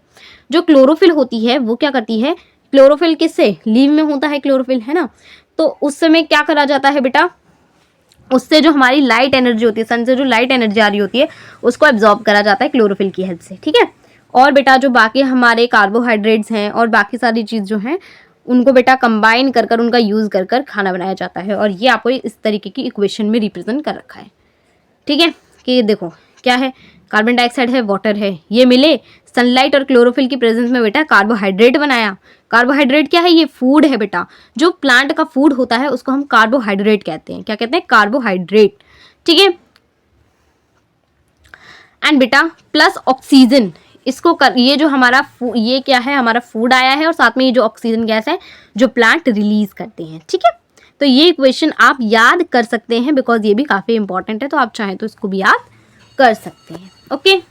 जो क्लोरोफिल होती है वो क्या करती है, क्लोरोफिल किससे, लीव में होता है क्लोरोफिल, है ना। तो उस समय क्या करा जाता है बेटा, उससे जो हमारी लाइट एनर्जी होती है, सन से जो लाइट एनर्जी आ रही होती है उसको एब्जॉर्ब करा जाता है क्लोरोफिल की हेल्प से, ठीक है। और बेटा जो बाकी हमारे कार्बोहाइड्रेट्स हैं और बाकी सारी चीज़ जो हैं उनको बेटा कंबाइन कर कर उनका यूज़ कर कर खाना बनाया जाता है। और ये आपको इस तरीके की इक्वेशन में रिप्रेजेंट कर रखा है, ठीक है। कि देखो क्या है, कार्बन डाइऑक्साइड है, वाटर है, ये मिले सनलाइट और क्लोरोफिल की प्रेजेंस में बेटा कार्बोहाइड्रेट बनाया। कार्बोहाइड्रेट क्या है, ये फूड है बेटा, जो प्लांट का फूड होता है उसको हम कार्बोहाइड्रेट कहते हैं। क्या कहते हैं, कार्बोहाइड्रेट, ठीक है। एंड बेटा प्लस ऑक्सीजन, इसको कर, ये जो हमारा ये क्या है, हमारा फूड आया है और साथ में ये जो ऑक्सीजन गैस है जो प्लांट रिलीज करते हैं, ठीक है। तो ये इक्वेशन आप याद कर सकते हैं बिकॉज ये भी काफ़ी इंपॉर्टेंट है, तो आप चाहें तो इसको भी याद कर सकते हैं, ओके।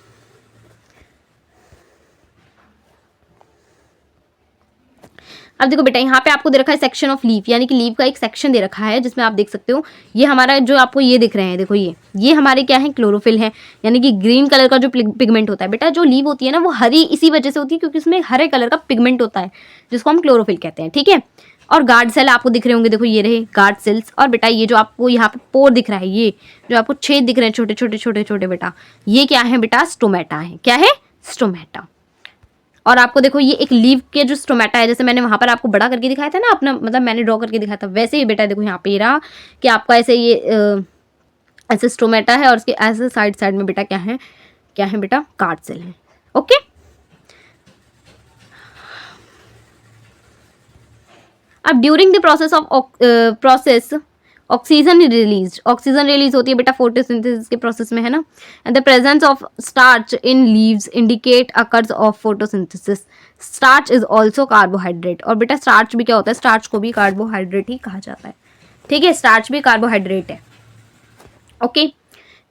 अब देखो बेटा यहाँ पे आपको दे रखा है सेक्शन ऑफ लीफ, यानी कि लीफ का एक सेक्शन दे रखा है जिसमें आप देख सकते हो ये हमारा जो आपको ये दिख रहे हैं, देखो ये हमारे क्या है, क्लोरोफिल है, यानी कि ग्रीन कलर का जो पिगमेंट होता है बेटा, जो लीफ होती है ना वो हरी इसी वजह से होती है क्योंकि उसमें हरे कलर का पिगमेंट होता है जिसको हम क्लोरोफिल कहते हैं, ठीक है। और गार्ड सेल आपको दिख रहे होंगे, देखो ये रहे गार्ड सेल्स। और बेटा ये जो आपको यहाँ पे पोर दिख रहा है, ये जो आपको छेद दिख रहे हैं छोटे छोटे छोटे छोटे बेटा, ये क्या है बेटा, स्टोमेटा है। क्या है, स्टोमेटा। और आपको देखो ये एक लीव के जो स्टोमेटा है, जैसे मैंने वहां पर आपको बड़ा करके दिखाया था ना अपना, मतलब मैंने ड्रॉ करके दिखाया था, वैसे ही बेटा देखो यहाँ पे ये रहा कि आपका ऐसे ये ऐसे स्टोमेटा है और उसके ऐसे साइड साइड में बेटा क्या है बेटा, गार्ड सेल है, ओके। अब during the process oxygen release होती है बेटा फोटोसिंथेसिस के प्रोसेस में, है ना। And the presence of starch in leaves indicate occurs of photosynthesis. Starch is also carbohydrate, और बेटा स्टार्च भी क्या होता है, स्टार्च को भी कार्बोहाइड्रेट ही कहा जाता है, ठीक है। स्टार्च भी कार्बोहाइड्रेट है, ओके।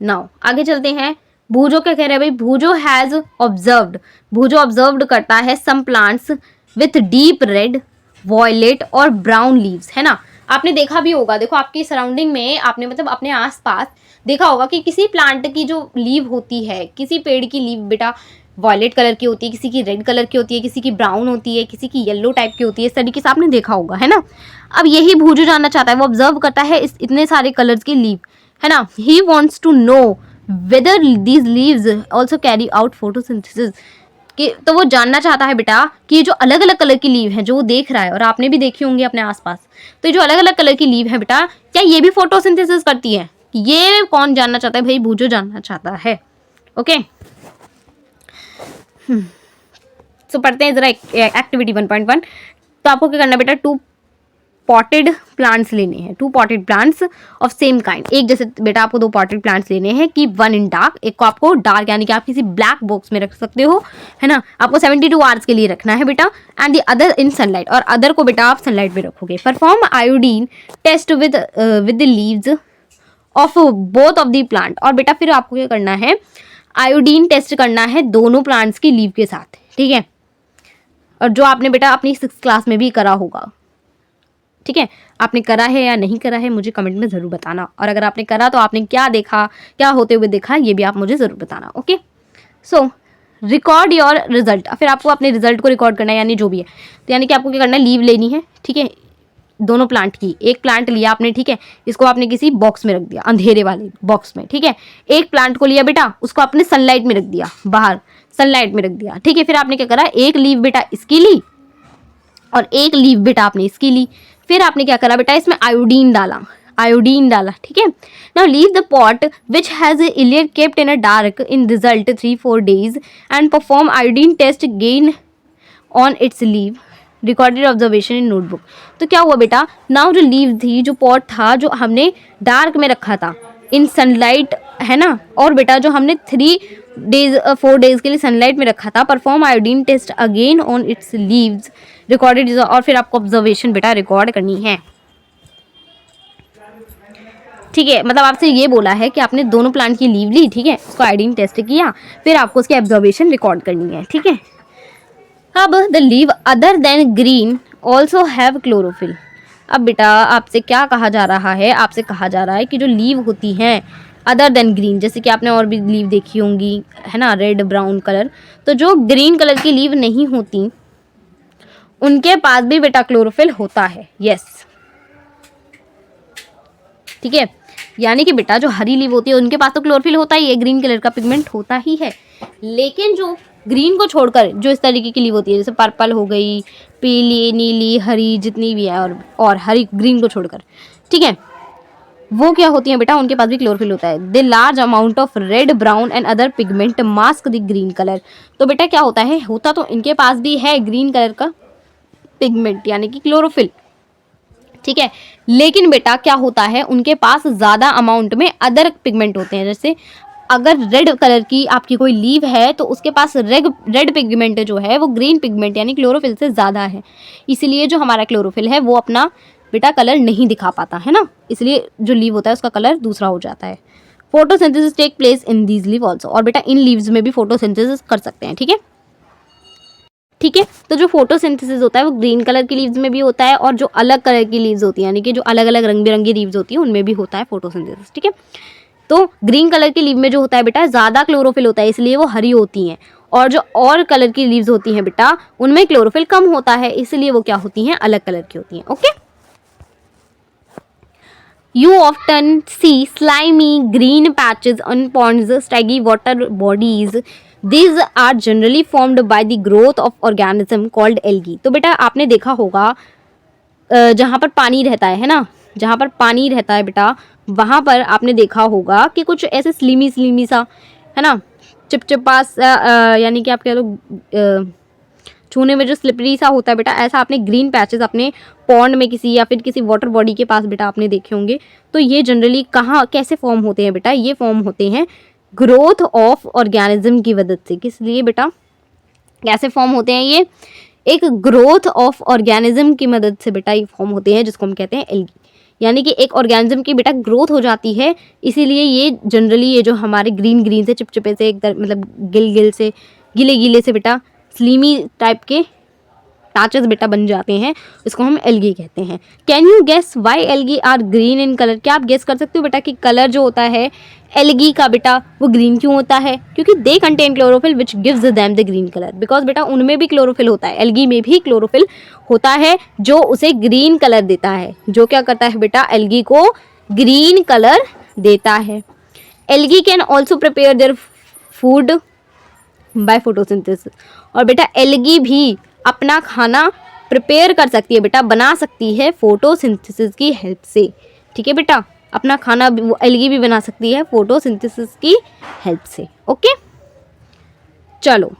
नाउ आगे चलते हैं। भूजो क्या कह रहे हैं भाई, Boojho has observed, Boojho observed करता है some plants with deep red, violet और ब्राउन लीव्स, है ना। आपने देखा भी होगा, देखो आपकी सराउंडिंग में आपने मतलब अपने आसपास देखा होगा कि किसी प्लांट की जो लीव होती है, किसी पेड़ की लीव बेटा वॉयलेट कलर की होती है, किसी की रेड कलर की होती है, किसी की ब्राउन होती है, किसी की येलो टाइप की होती है, इस तरीके से आपने देखा होगा, है ना। अब यही भूजो जानना चाहता है, वो ऑब्जर्व करता है इस इतने सारे कलर्स की लीव, है ना। He wants to know whether these leaves also carry out photosynthesis, कि तो वो जानना चाहता है बेटा कि ये जो अलग अलग कलर की लीव है जो वो देख रहा है, और आपने भी देखी होंगी अपने आसपास, तो ये जो अलग अलग कलर की लीव है बेटा क्या ये भी फोटोसिंथेसिस करती है, ये कौन जानना चाहता है भाई, भूजो जानना चाहता है, ओके। सो पढ़ते हैं जरा एक्टिविटी 1.1। तो आपको क्या करना बेटा, 2 पॉटेड प्लांट्स लेने हैं, 2 potted plants of same kind, एक जैसे बेटा आपको 2 पॉटेड प्लांट्स लेने हैं कि 1 इन डार्क, एक को आपको डार्क यानी कि आप किसी ब्लैक बॉक्स में रख सकते हो, है ना। आपको 72 आवर्स के लिए रखना है बेटा, and the other in sunlight, और अदर को बेटा आप सनलाइट में रखोगे। Perform iodine test with the leaves of both of the plant, और बेटा फिर आपको क्या करना है, आयोडीन टेस्ट करना है दोनों प्लांट्स की लीव के साथ, ठीक है। और जो आपने बेटा अपनी 6th क्लास में भी करा होगा, ठीक है। आपने करा है या नहीं करा है मुझे कमेंट में ज़रूर बताना, और अगर आपने करा तो आपने क्या देखा, क्या होते हुए देखा, ये भी आप मुझे ज़रूर बताना, okay. So record your result, फिर आपको अपने रिजल्ट को रिकॉर्ड करना है, यानी जो भी है, तो यानी कि आपको क्या करना है, लीव लेनी है, ठीक है, दोनों प्लांट की। एक प्लांट लिया आपने, ठीक है, इसको आपने किसी बॉक्स में रख दिया, अंधेरे वाले बॉक्स में, ठीक है। एक प्लांट को लिया बेटा, उसको आपने सनलाइट में रख दिया, बाहर सनलाइट में रख दिया, ठीक है। फिर आपने क्या करा, एक लीव बेटा इसकी ली और एक लीव बेटा आपने इसकी ली। फिर आपने क्या करा बेटा, इसमें आयोडीन डाला, ठीक है। Now leave the pot which has earlier kept in a dark in result 3-4 days and perform iodine test again on its leave, recorded observation in notebook. तो क्या हुआ बेटा, नाउ जो लीव थी, जो पॉट था जो हमने डार्क में रखा था, इन सनलाइट, है ना, और बेटा जो हमने 4 डेज के लिए सनलाइट में रखा था, perform iodine test again on its leaves recorded, और फिर आपको ऑब्जर्वेशन बेटा रिकॉर्ड करनी है। ठीक है, मतलब आपसे ये बोला है कि आपने दोनों प्लांट की लीव ली, ठीक है, उसको आयोडीन टेस्ट किया, फिर आपको उसकी ऑब्जर्वेशन रिकॉर्ड करनी है। ठीक है, अब the leave other than green also have chlorophyll. अब बेटा आपसे क्या कहा जा रहा है, आपसे कहा जा रहा है कि जो लीव होती हैं अदर देन ग्रीन, जैसे कि आपने और भी लीव देखी होंगी, है ना, रेड ब्राउन कलर, तो जो ग्रीन कलर की लीव नहीं होती उनके पास भी बेटा क्लोरोफिल होता है। यस, ठीक है, यानी कि बेटा जो हरी लीव होती है उनके पास तो क्लोरोफिल होता ही है, ग्रीन कलर का पिगमेंट होता ही है, लेकिन जो ग्रीन को छोड़कर जो इस तरीके की लीव होती है, जैसे पर्पल हो गई, पीली, नीली, हरी, जितनी भी है, और हरी ग्रीन को छोड़कर, ठीक है, वो क्या होती हैं बेटा, उनके पास भी क्लोरोफिल होता है। The large amount of red, brown and other pigment mask the green colour. तो बेटा क्या होता है, होता तो इनके पास भी है ग्रीन कलर का पिगमेंट यानी कि क्लोरोफिल, ठीक है, लेकिन बेटा क्या होता है, उनके पास ज़्यादा अमाउंट में अदर पिगमेंट होते हैं। जैसे अगर रेड कलर की आपकी कोई लीव है तो उसके पास रेड पिगमेंट जो है वो ग्रीन पिगमेंट यानी क्लोरोफिल से ज़्यादा है, इसलिए जो हमारा क्लोरोफिल है वो अपना बेटा कलर नहीं दिखा पाता, है ना, इसलिए जो लीव होता है उसका कलर दूसरा हो जाता है। Photosynthesis take place in these leaf also, और बेटा इन लीव्स में भी फोटोसिंथेसिस कर सकते हैं। ठीक है, ठीक है, तो जो फोटोसिंथेसिस होता है वो ग्रीन कलर की लीव्स में भी होता है, और जो अलग कलर की लीव्स होती है यानी कि जो अलग अलग रंग बिरंगी लीव्स होती है उनमें भी होता है फोटोसिंथेसिस। ठीक है, तो ग्रीन कलर की लीव में जो होता है बेटा ज़्यादा क्लोरोफिल होता है, इसलिए वो हरी होती हैं, और जो और कलर की लीव्स होती हैं बेटा उनमें क्लोरोफिल कम होता है, इसलिए वो क्या होती हैं, अलग कलर की होती हैं। Okay, You often see slimy green patches on ponds, staggy water bodies. These are generally formed by the growth of organism called algae. तो बेटा आपने देखा होगा जहाँ पर पानी रहता है ना, जहाँ पर पानी रहता है बेटा वहाँ पर आपने देखा होगा कि कुछ ऐसे स्लीमी सा, है ना, चिपचिपा सा, यानी कि आप कह लो छूने में जो स्लिपरी सा होता है बेटा, ऐसा आपने ग्रीन पैचेस अपने पॉन्ड में किसी या फिर किसी वाटर बॉडी के पास बेटा आपने देखे होंगे। तो ये जनरली कहाँ कैसे फॉर्म होते हैं बेटा, ये फॉर्म होते हैं ग्रोथ ऑफ ऑर्गेनिज्म की मदद से। किस लिए बेटा कैसे फॉर्म होते हैं, ये एक ग्रोथ ऑफ ऑर्गेनिज्म की मदद से बेटा ये फॉर्म होते हैं, जिसको हम कहते हैं एल्गी, यानी कि एक ऑर्गेनिज्म की बेटा ग्रोथ हो जाती है, इसीलिए ये जनरली ये जो हमारे ग्रीन से चिपचिपे से एक मतलब गिले गीले से बेटा स्लीमी टाइप के पैचेस बेटा बन जाते हैं, इसको हम एल्गी कहते हैं। Can you guess why algae are green in colour, क्या आप गेस कर सकते हो बेटा कि कलर जो होता है एल्गी का बेटा वो ग्रीन क्यों होता है, क्योंकि they contain chlorophyll which gives them the green colour, because बेटा उनमें भी क्लोरोफिल होता है, एल्गी में भी क्लोरोफिल होता है जो उसे ग्रीन कलर देता है, जो क्या करता है बेटा एल्गी को ग्रीन कलर देता है। Algae can also prepare their food by photosynthesis, और बेटा एल्गी भी अपना खाना प्रिपेयर कर सकती है बेटा, बना सकती है फोटोसिंथेसिस की हेल्प से। ठीक है बेटा, अपना खाना एल्गी भी बना सकती है फोटोसिंथेसिस की हेल्प से। ओके, चलो,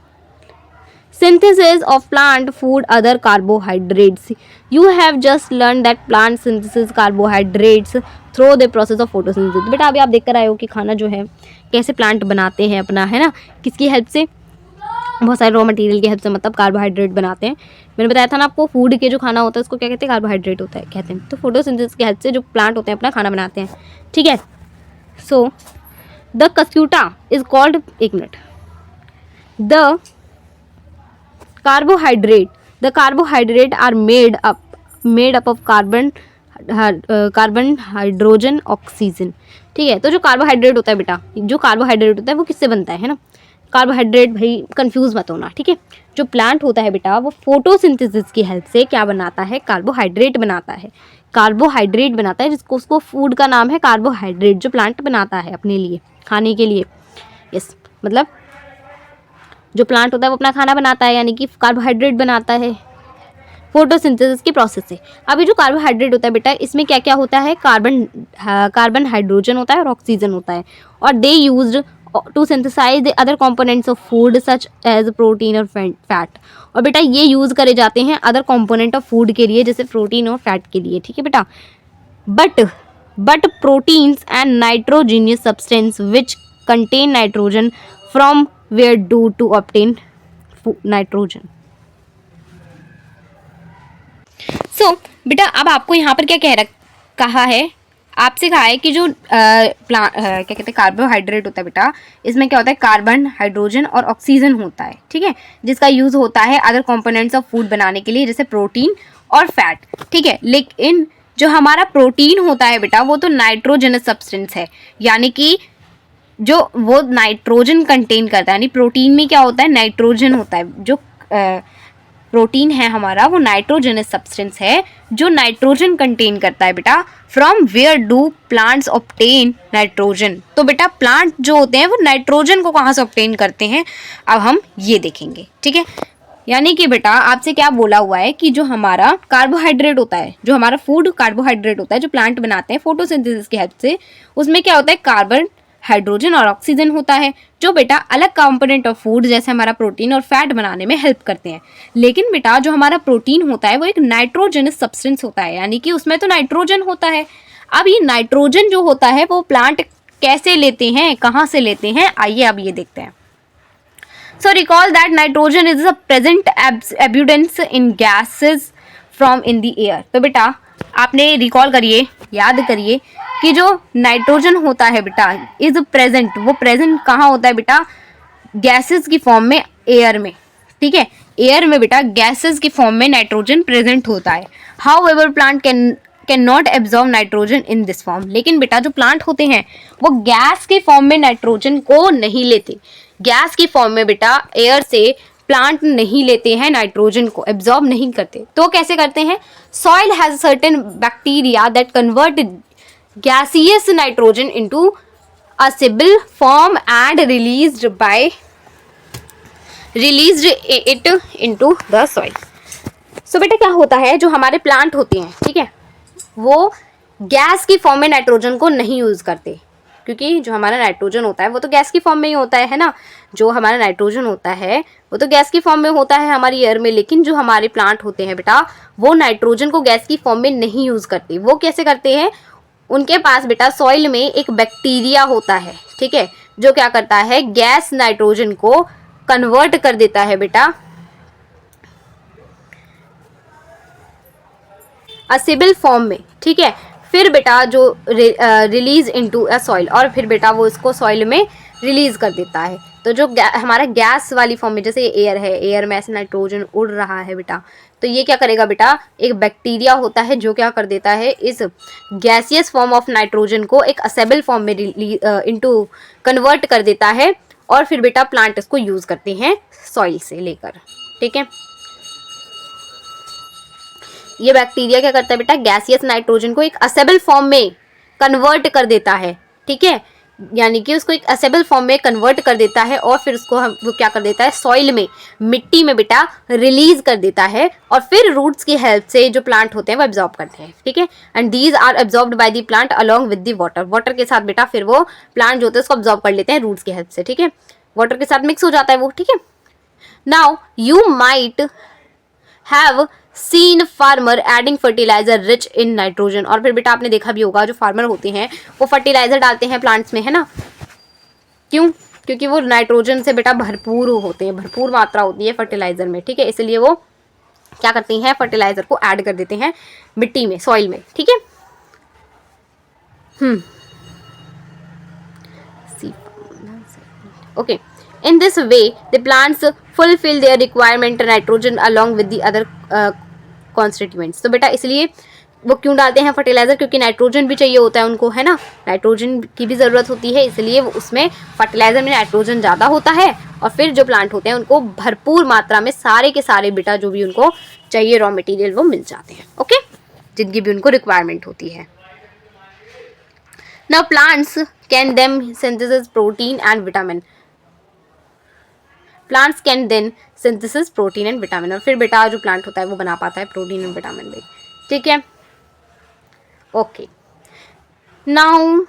synthesis of plant food other carbohydrates. You have just learned that plant synthesis carbohydrates through the process of photosynthesis. बेटा अभी आप देख कर आए हो कि खाना जो है कैसे प्लांट बनाते हैं अपना, है ना, किसकी हेल्प से, बहुत सारे रॉ मटेरियल की हेल्प से, मतलब कार्बोहाइड्रेट बनाते हैं। मैंने बताया था ना आपको, फूड के जो खाना होता है उसको क्या कहते हैं, कार्बोहाइड्रेट होता है कहते हैं। तो फोटोसिंथेसिस की हेल्प से जो प्लांट होते हैं अपना खाना बनाते हैं। ठीक है, so the cuscuta is called, एक मिनट, the carbohydrate are made up of carbon, hydrogen, oxygen. ठीक है, तो जो कार्बोहाइड्रेट होता है बेटा, जो कार्बोहाइड्रेट होता है वो किससे बनता है ना, कार्बोहाइड्रेट, भाई कंफ्यूज मत होना। ठीक है, जो प्लांट होता है बेटा वो फोटोसिंथेसिस की हेल्प से क्या बनाता है, कार्बोहाइड्रेट बनाता है, कार्बोहाइड्रेट बनाता है, जिसको उसको फूड का नाम है कार्बोहाइड्रेट, जो प्लांट बनाता है अपने लिए खाने के लिए। यस, मतलब जो प्लांट होता है वो अपना खाना बनाता है, यानी कि कार्बोहाइड्रेट बनाता है फोटोसिंथेसिस की प्रोसेस से। अभी जो कार्बोहाइड्रेट होता है बेटा इसमें क्या क्या होता है, कार्बन हाइड्रोजन होता है और ऑक्सीजन होता है, और they used to synthesize the other components of food such as protein और फैट, और बेटा ये यूज़ करे जाते हैं अदर कंपोनेंट ऑफ फूड के लिए, जैसे प्रोटीन और फैट के लिए। ठीक है बेटा, but but proteins and nitrogenous substance which contain nitrogen from where do to obtain nitrogen. So बेटा अब आपको यहाँ पर क्या कहा है, आपसे कहा है कि जो क्या कहते हैं कार्बोहाइड्रेट होता है बेटा, इसमें क्या होता है कार्बन, हाइड्रोजन और ऑक्सीजन होता है, ठीक है, जिसका यूज होता है अदर कंपोनेंट्स ऑफ फूड बनाने के लिए जैसे प्रोटीन और फैट, ठीक है। लेकिन जो हमारा प्रोटीन होता है बेटा वो तो नाइट्रोजनस सब्सटेंस है, यानी कि जो वो नाइट्रोजन कंटेन करता है, यानी प्रोटीन में क्या होता है नाइट्रोजन होता है। जो प्रोटीन है हमारा वो नाइट्रोजनस सब्सटेंस है जो नाइट्रोजन कंटेन करता है बेटा। From where do plants obtain nitrogen, तो बेटा प्लांट जो होते हैं वो नाइट्रोजन को कहाँ से ऑब्टेन करते हैं, अब हम ये देखेंगे, ठीक है। यानी कि बेटा आपसे क्या बोला हुआ है कि जो हमारा कार्बोहाइड्रेट होता है, जो हमारा फूड कार्बोहाइड्रेट होता है जो प्लांट बनाते हैं फोटोसिंथेसिस की हेल्प से, उसमें क्या होता है कार्बन, हाइड्रोजन और ऑक्सीजन होता है जो बेटा अलग कंपोनेंट ऑफ फूड जैसे हमारा प्रोटीन और फैट बनाने में हेल्प करते हैं। लेकिन बेटा जो हमारा प्रोटीन होता है वो एक नाइट्रोजनस सब्सटेंस होता है, यानी कि उसमें तो नाइट्रोजन होता है। अब ये नाइट्रोजन जो होता है वो प्लांट कैसे लेते हैं, कहाँ से लेते हैं, आइए अब ये देखते हैं। So recall that nitrogen is a present abundance in gases from in the air. तो बेटा आपने रिकॉल करिए, याद करिए कि जो नाइट्रोजन होता है बेटा इज प्रेजेंट, वो प्रेजेंट कहाँ होता है बेटा, गैसेस की फॉर्म में, एयर में, ठीक है। एयर में बेटा गैसेस की फॉर्म में नाइट्रोजन प्रेजेंट होता है। How ever plant can not absorb nitrogen in this form, लेकिन बेटा जो प्लांट होते हैं वो गैस के फॉर्म में नाइट्रोजन को नहीं लेते। गैस की फॉर्म में बेटा एयर से प्लांट नहीं लेते हैं, नाइट्रोजन को एब्जॉर्ब नहीं करते। तो कैसे करते हैं, soil has certain bacteria that convert gaseous nitrogen into a stable form and released it into the soil. So बेटा क्या होता है, जो हमारे प्लांट होते हैं, ठीक है, वो गैस की फॉर्म में नाइट्रोजन को नहीं यूज करते, क्योंकि जो हमारा नाइट्रोजन होता है वो तो गैस की फॉर्म में ही होता है ना। जो हमारा नाइट्रोजन होता है वो तो गैस की फॉर्म में होता है हमारी एयर में, लेकिन जो हमारे प्लांट होते हैं बेटा वो नाइट्रोजन को गैस की फॉर्म में नहीं यूज करते। वो कैसे करते हैं, उनके पास बेटा सॉइल में एक बैक्टीरिया होता है, ठीक है, जो क्या करता है गैस नाइट्रोजन को कन्वर्ट कर देता है बेटा असेबल फॉर्म में, ठीक है। फिर बेटा जो रिलीज इनटू अ सॉइल, और फिर बेटा वो इसको सॉइल में रिलीज कर देता है। तो जो हमारा गैस वाली फॉर्म में, जैसे एयर है, एयर में ऐसे नाइट्रोजन उड़ रहा है बेटा, तो ये क्या करेगा बेटा, एक बैक्टीरिया होता है जो क्या कर देता है इस गैसियस फॉर्म ऑफ नाइट्रोजन को एक असेबल फॉर्म में इनटू कन्वर्ट कर देता है, और फिर बेटा प्लांट इसको यूज करते हैं सॉइल से लेकर, ठीक है। ये बैक्टीरिया क्या करता है बेटा, गैसियस नाइट्रोजन को एक असेबल फॉर्म में कन्वर्ट कर देता है, ठीक है, यानी कि उसको एक असेबल फॉर्म में कन्वर्ट कर देता है, और फिर उसको वो क्या कर देता है सॉइल में, मिट्टी में बेटा रिलीज कर देता है, और फिर रूट्स की हेल्प से जो प्लांट होते हैं वो एब्जॉर्ब करते हैं, ठीक है। And these are absorbed by the plant along with the water, water के साथ बेटा फिर वो प्लांट जो होते हैं उसको एब्जॉर्ब कर लेते हैं रूट्स की हेल्प से, ठीक है, वाटर के साथ मिक्स हो जाता है वो, ठीक है। Now you might have seen farmer adding fertilizer rich in nitrogen, और फिर बेटा आपने देखा भी होगा जो फार्मर होते हैं वो फर्टिलाइजर डालते हैं प्लांट्स में, है ना, क्यों, क्योंकि वो नाइट्रोजन से बेटा भरपूर होते हैं, भरपूर मात्रा होती है फर्टिलाइजर में, ठीक है, इसलिए वो क्या करते हैं फर्टिलाइजर को ऐड कर देते हैं मिट्टी में, सॉइल में, ठीक है। Okay, in this way the plants fulfill their requirement nitrogen along with the other constituents। तो बेटा इसलिए वो क्यों डालते हैं फर्टिलाइजर, क्योंकि नाइट्रोजन भी चाहिए होता है उनको, है ना, नाइट्रोजन की भी ज़रूरत होती है, इसलिए वो उसमें फर्टिलाइजर में नाइट्रोजन ज़्यादा होता है, और फिर जो प्लांट होते हैं उनको भरपूर मात्रा में सारे के सारे बेटा जो भी उनको चाहिए रॉ मटेरियल वो मिल जाते हैं, ओके, जिनकी भी उनको रिक्वायरमेंट होती है। Now plants can them synthesis protein and vitamin, plants can then synthesis protein and vitamin, और फिर बेटा जो प्लांट होता है वो बना पाता है प्रोटीन एंड विटामिन भी, ठीक है। Okay, now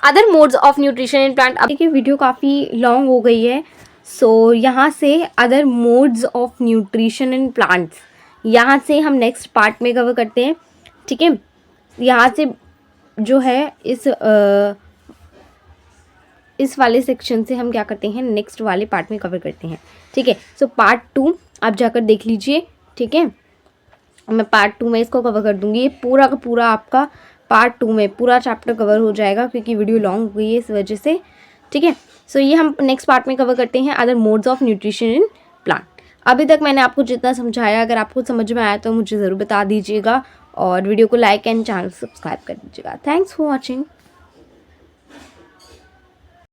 other modes of nutrition in plant. अब देखिए वीडियो काफ़ी लॉन्ग हो गई है, सो यहाँ से other modes of nutrition in plants, यहाँ से हम नेक्स्ट पार्ट में कवर करते हैं। ठीक है, यहाँ से जो है इस वाले सेक्शन से हम क्या करते हैं, नेक्स्ट वाले पार्ट में कवर करते हैं। ठीक है, सो पार्ट 2 आप जाकर देख लीजिए। ठीक है, मैं पार्ट 2 में इसको कवर कर दूंगी। ये पूरा का पूरा आपका पार्ट 2 में पूरा चैप्टर कवर हो जाएगा, क्योंकि वीडियो लॉन्ग हुई है इस वजह से। ठीक है, सो ये हम नेक्स्ट पार्ट में कवर करते हैं, other modes of nutrition in plant. अभी तक मैंने आपको जितना समझाया, अगर आपको समझ में आया तो मुझे ज़रूर बता दीजिएगा, और वीडियो को लाइक एंड चैनल सब्सक्राइब कर दीजिएगा। Thanks for watching.